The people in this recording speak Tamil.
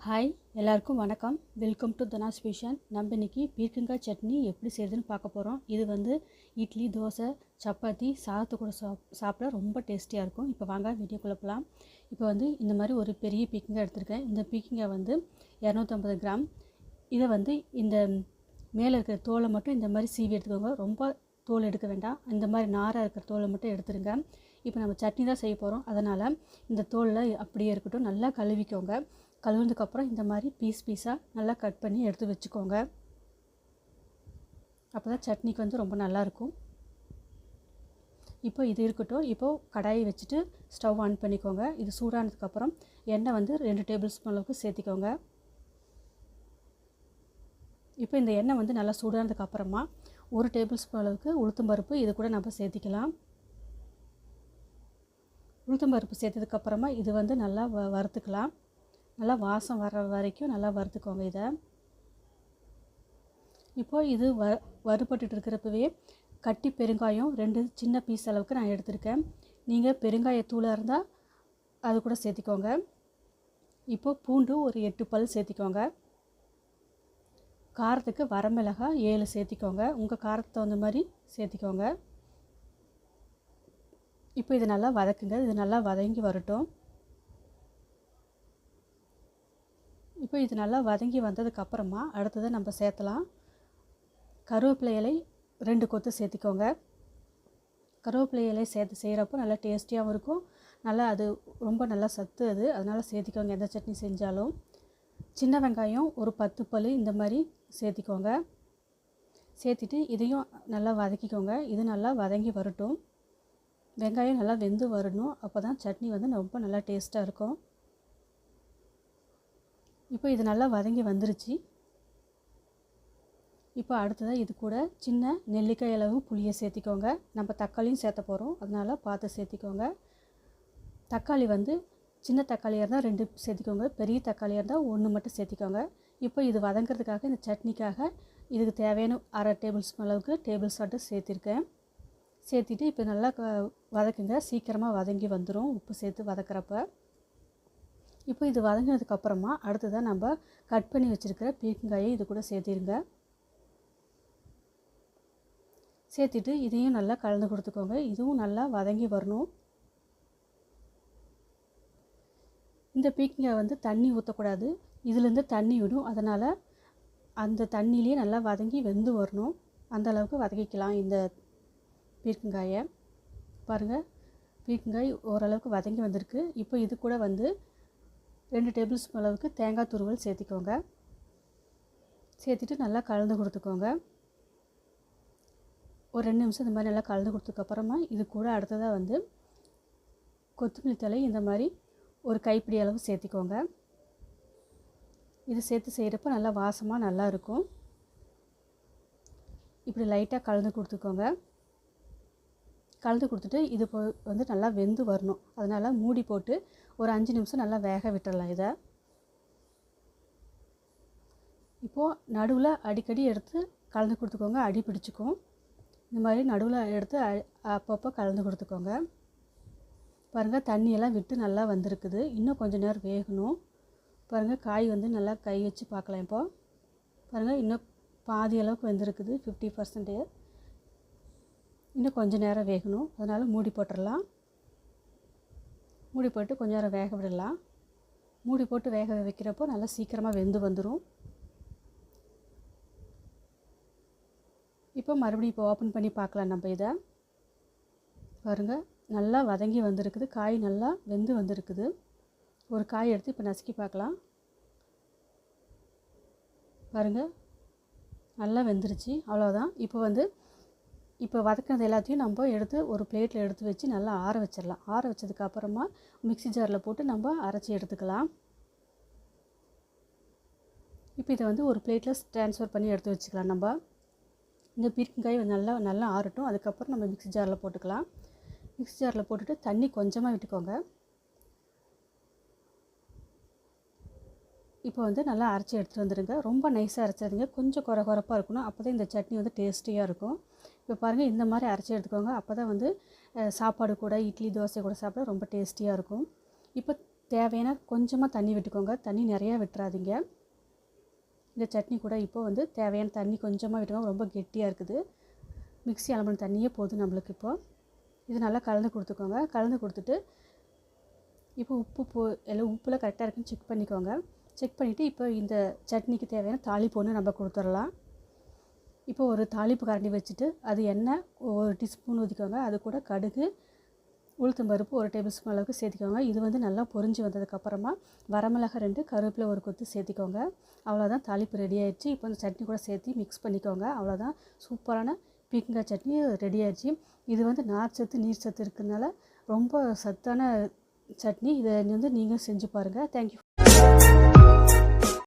ஹாய் எல்லாருக்கும் வணக்கம். Welcome to Dhana's fusion. நம்ம இன்றைக்கி பீர்க்கங்காய் சட்னி எப்படி செய்யுதுன்னு பார்க்க போகிறோம். இது வந்து இட்லி, தோசை, சப்பாத்தி, சாதத்து கூட சாப்பிட ரொம்ப டேஸ்டியாக இருக்கும். இப்போ வாங்க வீடியோக்குள்ளே போகலாம். இப்போ வந்து இந்த மாதிரி ஒரு பெரிய பீர்க்கங்காய் எடுத்திருக்கேன். இந்த பீர்க்கங்காய் வந்து 250 கிராம். இதை வந்து இந்த மேலே இருக்கிற தோலை மட்டும் இந்த மாதிரி சீவி எடுத்துக்கோங்க. ரொம்ப தோல் எடுக்க வேண்டாம். இந்த மாதிரி நாராக இருக்கிற தோலை மட்டும் எடுத்துருங்க. இப்போ நம்ம சட்னி தான் செய்ய போகிறோம். அதனால் இந்த தோலில் அப்படியே இருக்கட்டும். நல்லா கழுவிக்கோங்க. கழுவுனதுக்கப்புறம் இந்த மாதிரி பீஸாக நல்லா கட் பண்ணி எடுத்து வச்சுக்கோங்க. அப்போ தான் சட்னிக்கு வந்து ரொம்ப நல்லாயிருக்கும். இப்போ இது இருக்கட்டும். இப்போது கடாயை வச்சுட்டு ஸ்டவ் ஆன் பண்ணிக்கோங்க. இது சூடானதுக்கப்புறம் எண்ணெய் வந்து 2 டேபிள் ஸ்பூன் அளவுக்கு சேர்த்திக்கோங்க. இப்போ இந்த எண்ணெய் வந்து நல்லா சூடானதுக்கப்புறமா 1 டேபிள் ஸ்பூன் அளவுக்கு உளுத்தம்பருப்பு இது கூட நம்ம சேர்த்திக்கலாம். உளுத்தம்பருப்பு சேர்த்ததுக்கப்புறமா இது வந்து நல்லா வறுத்துக்கலாம். நல்லா வாசம் வர்ற வரைக்கும் நல்லா வறுத்துக்கோங்க. இதை இப்போது இது வறுபட்டு இருக்கிறப்பவே கட்டி பெருங்காயம் 2 சின்ன பீஸ் அளவுக்கு நான் எடுத்திருக்கேன். நீங்கள் பெருங்காயத்தூளாக இருந்தால் அது கூட சேர்த்திக்கோங்க. இப்போது பூண்டு ஒரு 8 பல் சேர்த்திக்கோங்க. காரத்துக்கு வரமிளகாய் 7 சேர்த்திக்கோங்க. உங்கள் காரத்துக்கு தகுந்த மாதிரி சேர்த்திக்கோங்க. இப்போ இது நல்லா வதக்குங்க. இது நல்லா வதங்கி வரட்டும். இப்போ இது நல்லா வதங்கி வந்ததுக்கப்புறமா அடுத்ததை நம்ம சேர்த்தலாம். கருவேப்பிலை இலை 2 கொத்து சேர்த்திக்கோங்க. கருவேப்பிலை இலை சேர்த்து செய்கிறப்போ நல்லா டேஸ்டியாகவும் இருக்கும். நல்லா அது ரொம்ப நல்லா சத்து அதனால் சேர்த்திக்கோங்க எந்த சட்னி செஞ்சாலும். சின்ன வெங்காயம் ஒரு 10 பல் இந்த மாதிரி சேர்த்திக்கோங்க. சேர்த்திட்டு இதையும் நல்லா வதக்கிக்கோங்க. இது நல்லா வதங்கி வரட்டும். வெங்காயம் நல்லா வெந்து வரணும். அப்போ தான் சட்னி வந்து ரொம்ப நல்லா டேஸ்ட்டாக இருக்கும். இப்போ இது நல்லா வதங்கி வந்துருச்சு. இப்போ அடுத்ததாக இது கூட சின்ன நெல்லிக்காய் அளவு புளியை சேர்த்திக்கோங்க. நம்ம தக்காளியும் சேர்த்த போகிறோம், அதனால் பார்த்து சேர்த்திக்கோங்க. தக்காளி வந்து சின்ன தக்காளியாக இருந்தால் 2 சேர்த்திக்கோங்க. பெரிய தக்காளியாக இருந்தால் 1 மட்டும் சேர்த்திக்கோங்க. இப்போ இது வதங்கிறதுக்காக இந்த சட்னிக்காக இதுக்கு தேவையான 1/2 டேபிள் ஸ்பூன் அளவுக்கு டேபிள் சால்ட்டு சேர்த்திருக்கேன். சேர்த்திட்டு இப்போ நல்லா வதக்குங்க. சீக்கிரமாக வதங்கி வந்துடும் உப்பு சேர்த்து வதக்கிறப்ப. இப்போ இது வதங்கினதுக்கப்புறமா அடுத்ததாக நம்ம கட் பண்ணி வச்சுருக்கிற பீர்க்கங்காயை இது கூட சேர்த்திருங்க. சேர்த்திட்டு இதையும் நல்லா கலந்து கொடுத்துக்கோங்க. இதுவும் நல்லா வதங்கி வரணும். இந்த பீர்க்கங்காய் வந்து தண்ணி ஊற்றக்கூடாது. இதுலேருந்து தண்ணி விடும். அதனால் அந்த தண்ணியிலே நல்லா வதங்கி வெந்து வரணும். அந்த அளவுக்கு வதக்கிக்கலாம் இந்த பீர்க்கங்காயை. பாருங்கள், பீர்க்கங்காய் ஓரளவுக்கு வதங்கி வந்திருக்கு. இப்போ இது கூட வந்து 2 டேபிள் ஸ்பூன் அளவுக்கு தேங்காய் துருவல் சேர்த்திக்கோங்க. சேர்த்துட்டு நல்லா கலந்து கொடுத்துக்கோங்க. ஒரு 2 நிமிஷம் இந்த மாதிரி நல்லா கலந்து கொடுத்ததுக்கப்புறமா இது கூட அடுத்ததாக வந்து கொத்தமல்லி தழை இந்த மாதிரி ஒரு கைப்பிடி அளவு சேர்த்திக்கோங்க. இது சேர்த்து செய்கிறப்ப நல்லா வாசமாக நல்லா இருக்கும். இப்படி லைட்டாக கலந்து கொடுத்துக்கோங்க. கலந்து கொடுத்துட்டு இது வந்து நல்லா வெந்து வரணும். அதனால் மூடி போட்டு ஒரு 5 நிமிஷம் நல்லா வேக விட்டுடலாம். இதை இப்போது நடுவில் அடிக்கடி எடுத்து கலந்து கொடுத்துக்கோங்க. அடி பிடிச்சிக்கும். இந்த மாதிரி நடுவில் எடுத்து அப்பப்போ கலந்து கொடுத்துக்கோங்க. பாருங்கள், தண்ணியெல்லாம் விட்டு நல்லா வந்திருக்குது. இன்னும் கொஞ்சம் நேரம் வேகணும். பாருங்கள், காய் வந்து நல்லா கை வச்சு பார்க்கலாம். இப்போது பாருங்கள், இன்னும் பாதி அளவுக்கு வெந்திருக்குது, 50%. இன்னும் கொஞ்சம் நேரம் வேகணும். அதனால் மூடி போட்டுடலாம். மூடி போட்டு கொஞ்சம் நேரம் வேக விடலாம். மூடி போட்டு வேக வைக்கிறப்போ நல்லா சீக்கிரமாக வெந்து வந்துடும். இப்போ மறுபடியும் இப்போ ஓப்பன் பண்ணி பார்க்கலாம். நம்ம இதை பாருங்கள், நல்லா வதங்கி வந்திருக்குது. காய் நல்லா வெந்து வந்திருக்குது. ஒரு காய் எடுத்து இப்போ நசுக்கி பார்க்கலாம். பாருங்கள், நல்லா வெந்துருச்சு. அவ்வளோதான். இப்போ வதக்கினது எல்லாத்தையும் நம்ம எடுத்து ஒரு பிளேட்டில் எடுத்து வச்சு நல்லா ஆற வச்சிடலாம். ஆற வச்சதுக்கப்புறமா மிக்ஸி ஜாரில் போட்டு நம்ம அரைச்சி எடுத்துக்கலாம். இப்போ இதை வந்து ஒரு பிளேட்டில் ட்ரான்ஸ்ஃபர் பண்ணி எடுத்து வச்சுக்கலாம். நம்ம இந்த பீர்க்கங்காய் நல்லா ஆறட்டும். அதுக்கப்புறம் நம்ம மிக்ஸி ஜாரில் போட்டுக்கலாம். மிக்ஸி ஜாரில் போட்டுட்டு தண்ணி கொஞ்சமாக விட்டுக்கோங்க. இப்போ வந்து நல்லா அரைச்சி எடுத்துகிட்டு வந்துடுங்க. ரொம்ப நைஸாக அரைச்சிடுங்க. கொஞ்சம் குறப்பாக இருக்கணும். அப்போ தான் இந்த சட்னி வந்து டேஸ்டியாக இருக்கும். இப்போ பாருங்கள், இந்த மாதிரி அரைச்சி எடுத்துக்கோங்க. அப்போ தான் வந்து சாப்பாடு கூட, இட்லி, தோசை கூட சாப்பிட ரொம்ப டேஸ்டியாக இருக்கும். இப்போ தேவையான கொஞ்சமாக தண்ணி விட்டுக்கோங்க, தண்ணி நிறையா விட்டுறாதீங்க. இந்த சட்னி கூட இப்போ வந்து தேவையான தண்ணி கொஞ்சமாக விட்டுக்கோங்க, ரொம்ப கெட்டியாக இருக்குது. மிக்ஸி அலம்பின தண்ணியே போதும் நம்மளுக்கு. இப்போது இது நல்லா கலந்து கொடுத்துக்கோங்க. கலந்து கொடுத்துட்டு இப்போ எல்லாம் உப்புலாம் கரெக்டாக இருக்குன்னு செக் பண்ணிக்கோங்க. செக் பண்ணிவிட்டு இப்போ இந்த சட்னிக்கு தேவையான தாளிப்பு ஒன்று நம்ம கொடுத்துடலாம். இப்போ ஒரு தாளிப்பு கரண்டி வச்சுட்டு அது எண்ணெய் 1 டீஸ்பூன் ஊற்றிக்கோங்க. அது கூட கடுகு, உளுத்தம்பருப்பு 1 டேபிள் ஸ்பூன் அளவுக்கு சேர்த்திக்கோங்க. இது வந்து நல்லா பொரிஞ்சு வந்ததுக்கப்புறமா வரமிளகாய் 2, கருவேப்பிலை 1 கொத்து சேர்த்திக்கோங்க. அவ்வளோதான், தாளிப்பு ரெடி ஆயிடுச்சு. இப்போ இந்த சட்னி கூட சேர்த்து மிக்ஸ் பண்ணிக்கோங்க. அவ்வளோதான், சூப்பரான பீர்க்கங்காய் சட்னி ரெடி ஆயிடுச்சு. இது வந்து நார்ச்சத்து நீர் சத்து இருக்கிறதுனால ரொம்ப சத்தான சட்னி. இதை வந்து நீங்கள் செஞ்சு பாருங்கள். தேங்க்யூ.